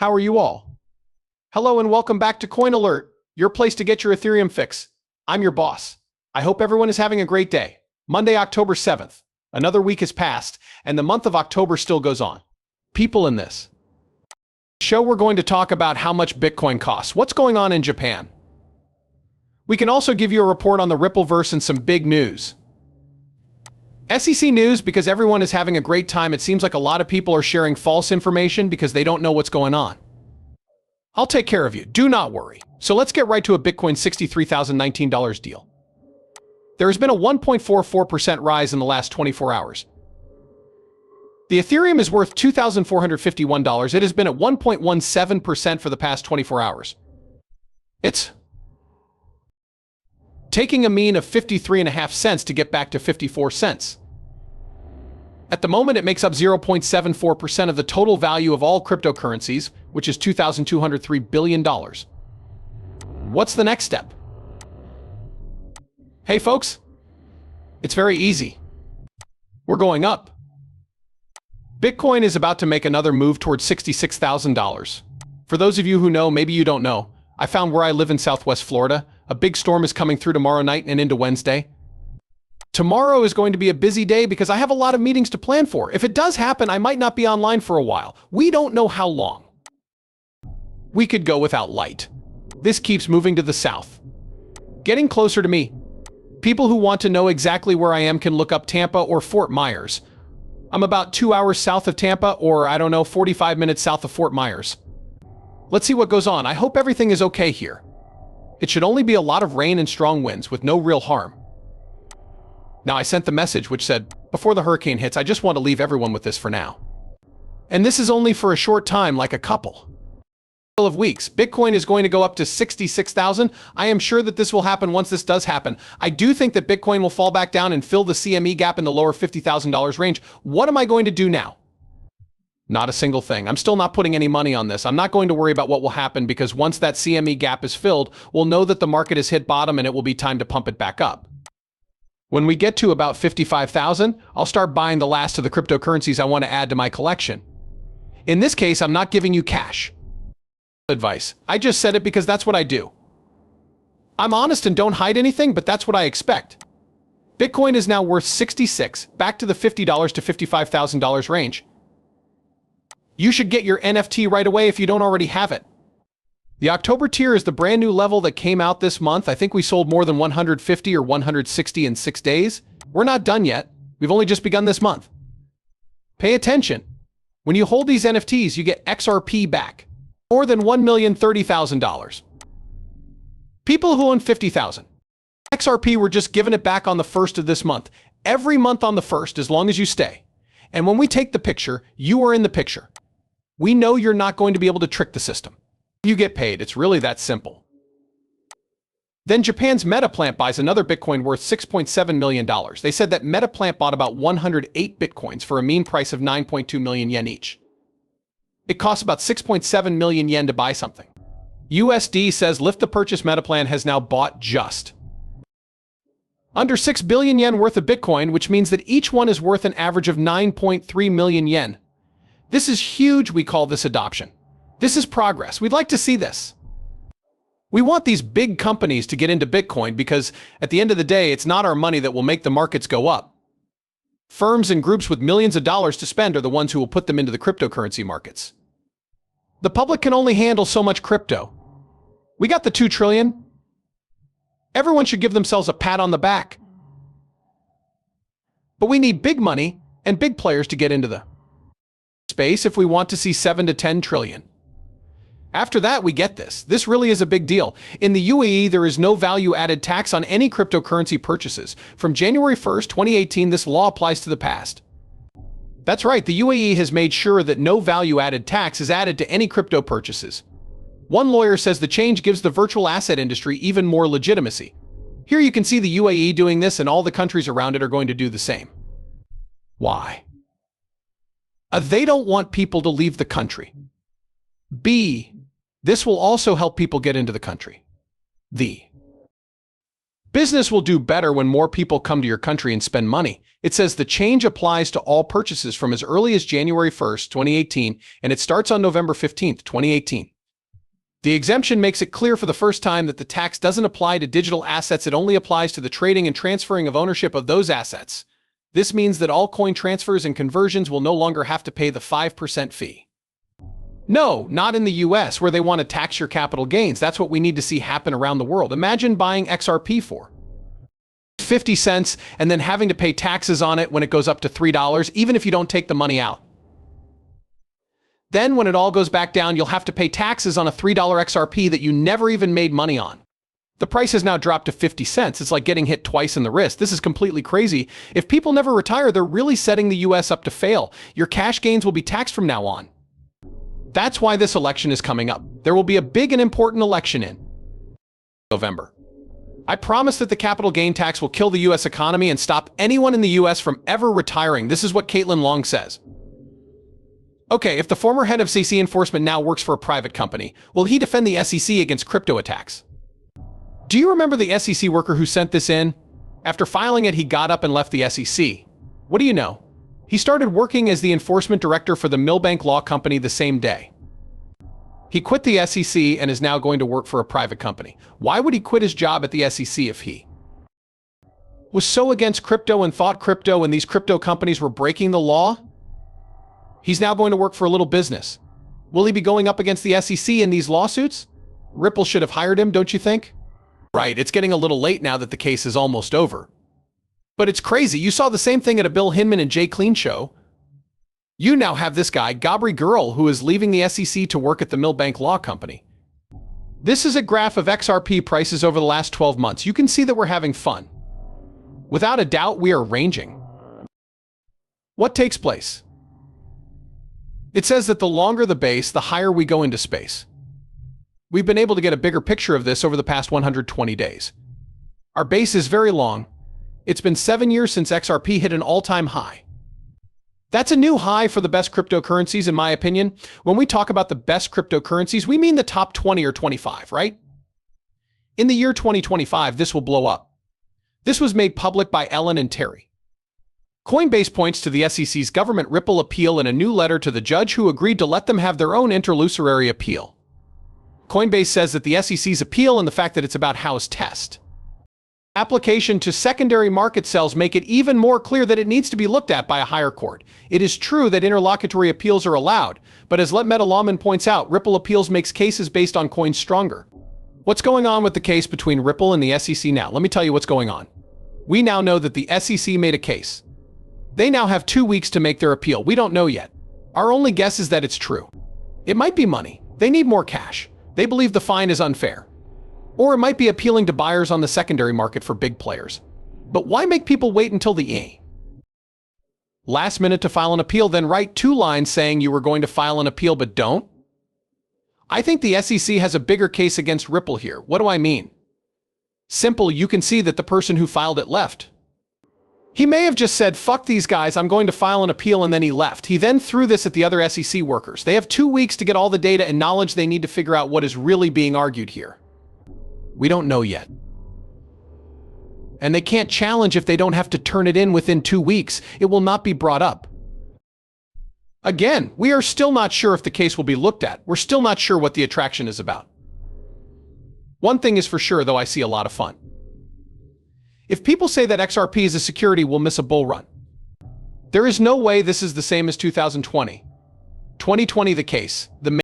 How are you all? Hello and welcome back to Coin Alert, your place to get your Ethereum fix. I'm your boss. I hope everyone is having a great day. Monday, October 7th. Another week has passed, and the month of October still goes on. People in this show, we're going to talk about how much Bitcoin costs, what's going on in Japan. We can also give you a report on the Rippleverse and some big news. SEC news, because everyone is having a great time. It seems like a lot of people are sharing false information because they don't know what's going on. I'll take care of you. Do not worry. So let's get right to a Bitcoin $63,019 deal. There has been a 1.44% rise in the last 24 hours. The Ethereum is worth $2,451. It has been at 1.17% for the past 24 hours. It's taking a mean of 53.5 cents to get back to 54 cents. At the moment, it makes up 0.74% of the total value of all cryptocurrencies, which is $2,203 billion. What's the next step? Hey folks, it's very easy. We're going up. Bitcoin is about to make another move towards $66,000. For those of you who know, maybe you don't know, I found where I live in Southwest Florida, a big storm is coming through tomorrow night and into Wednesday. Tomorrow is going to be a busy day because I have a lot of meetings to plan for. If it does happen, I might not be online for a while. We don't know how long. We could go without light. This keeps moving to the south, getting closer to me. People who want to know exactly where I am can look up Tampa or Fort Myers. I'm about 2 hours south of Tampa, or I don't know, 45 minutes south of Fort Myers. Let's see what goes on. I hope everything is okay here. It should only be a lot of rain and strong winds with no real harm. Now, I sent the message which said, before the hurricane hits, I just want to leave everyone with this for now. And this is only for a short time, like a couple of weeks. Bitcoin is going to go up to 66,000. I am sure that this will happen once this does happen. I do think that Bitcoin will fall back down and fill the CME gap in the lower $50,000 range. What am I going to do now? Not a single thing. I'm still not putting any money on this. I'm not going to worry about what will happen because once that CME gap is filled, we'll know that the market has hit bottom and it will be time to pump it back up. When we get to about 55,000, I'll start buying the last of the cryptocurrencies I want to add to my collection. In this case, I'm not giving you cash advice. I just said it because that's what I do. I'm honest and don't hide anything, but that's what I expect. Bitcoin is now worth 66, back to the $50 to $55,000 range. You should get your NFT right away if you don't already have it. The October tier is the brand new level that came out this month. I think we sold more than 150 or 160 in 6 days. We're not done yet. We've only just begun this month. Pay attention. When you hold these NFTs, you get XRP back. More than $1,030,000. People who own 50,000 XRP were just given it back on the 1st of this month. Every month on the 1st, as long as you stay. And when we take the picture, you are in the picture. We know you're not going to be able to trick the system. You get paid. It's really that simple. Then Japan's Metaplant buys another Bitcoin worth $6.7 million. They said that Metaplant bought about 108 Bitcoins for a mean price of 9.2 million yen each. It costs about 6.7 million yen to buy something. USD says Lift the Purchase Metaplant has now bought just under 6 billion yen worth of Bitcoin, which means that each one is worth an average of 9.3 million yen. This is huge. We call this adoption. This is progress. We'd like to see this. We want these big companies to get into Bitcoin because at the end of the day, it's not our money that will make the markets go up. Firms and groups with millions of dollars to spend are the ones who will put them into the cryptocurrency markets. The public can only handle so much crypto. We got the 2 trillion. Everyone should give themselves a pat on the back. But we need big money and big players to get into the space if we want to see 7 to 10 trillion. After that, we get this. This really is a big deal. In the UAE, there is no value-added tax on any cryptocurrency purchases. From January 1st, 2018, this law applies to the past. That's right, the UAE has made sure that no value-added tax is added to any crypto purchases. One lawyer says the change gives the virtual asset industry even more legitimacy. Here you can see the UAE doing this, and all the countries around it are going to do the same. Why? They don't want people to leave the country. B, this will also help people get into the country. The Business will do better when more people come to your country and spend money. It says the change applies to all purchases from as early as January 1st, 2018, and it starts on November 15th, 2018. The exemption makes it clear for the first time that the tax doesn't apply to digital assets, it only applies to the trading and transferring of ownership of those assets. This means that all coin transfers and conversions will no longer have to pay the 5% fee. No, not in the US, where they want to tax your capital gains. That's what we need to see happen around the world. Imagine buying XRP for 50 cents and then having to pay taxes on it when it goes up to $3, even if you don't take the money out. Then when it all goes back down, you'll have to pay taxes on a $3 XRP that you never even made money on. The price has now dropped to 50 cents. It's like getting hit twice in the wrist. This is completely crazy. If people never retire, they're really setting the US up to fail. Your cash gains will be taxed from now on. That's why this election is coming up. There will be a big and important election in November. I promise that the capital gain tax will kill the US economy and stop anyone in the US from ever retiring. This is what Caitlin Long says. Okay, if the former head of SEC enforcement now works for a private company, will he defend the SEC against crypto attacks? Do you remember the SEC worker who sent this in? After filing it, he got up and left the SEC. What do you know? He started working as the enforcement director for the Milbank Law Company the same day. He quit the SEC and is now going to work for a private company. Why would he quit his job at the SEC if he was so against crypto and thought crypto and these crypto companies were breaking the law? He's now going to work for a little business. Will he be going up against the SEC in these lawsuits? Ripple should have hired him, don't you think? Right, it's getting a little late now that the case is almost over. But it's crazy. You saw the same thing at a Bill Hinman and Jay Clean show. You now have this guy, Gabri Girl, who is leaving the SEC to work at the Milbank Law Company. This is a graph of XRP prices over the last 12 months. You can see that we're having fun. Without a doubt, we are ranging. What takes place? It says that the longer the base, the higher we go into space. We've been able to get a bigger picture of this over the past 120 days. Our base is very long. It's been 7 years since XRP hit an all-time high. That's a new high for the best cryptocurrencies, in my opinion. When we talk about the best cryptocurrencies, we mean the top 20 or 25, right? In the year 2025, this will blow up. This was made public by Ellen and Terry. Coinbase points to the SEC's government Ripple appeal in a new letter to the judge who agreed to let them have their own interlocutory appeal. Coinbase says that the SEC's appeal and the fact that it's about Howe's test application to secondary market sales make it even more clear that it needs to be looked at by a higher court. It is true that interlocutory appeals are allowed, but as Let Meta Lawman points out, Ripple appeals makes cases based on coins stronger. What's going on with the case between Ripple and the SEC now? Let me tell you what's going on. We now know that the SEC made a case. They now have 2 weeks to make their appeal. We don't know yet. Our only guess is that it's true. It might be money. They need more cash. They believe the fine is unfair. Or it might be appealing to buyers on the secondary market for big players. But why make people wait until the last minute to file an appeal, then write 2 lines saying you were going to file an appeal but don't? I think the SEC has a bigger case against Ripple here. What do I mean? Simple, you can see that the person who filed it left. He may have just said, fuck these guys, I'm going to file an appeal, and then he left. He then threw this at the other SEC workers. They have 2 weeks to get all the data and knowledge they need to figure out what is really being argued here. We don't know yet. And they can't challenge if they don't have to turn it in within 2 weeks. It will not be brought up. Again, we are still not sure if the case will be looked at. We're still not sure what the attraction is about. One thing is for sure, though, I see a lot of fun. If people say that XRP is a security, we'll miss a bull run. There is no way this is the same as 2020. 2020 the case. The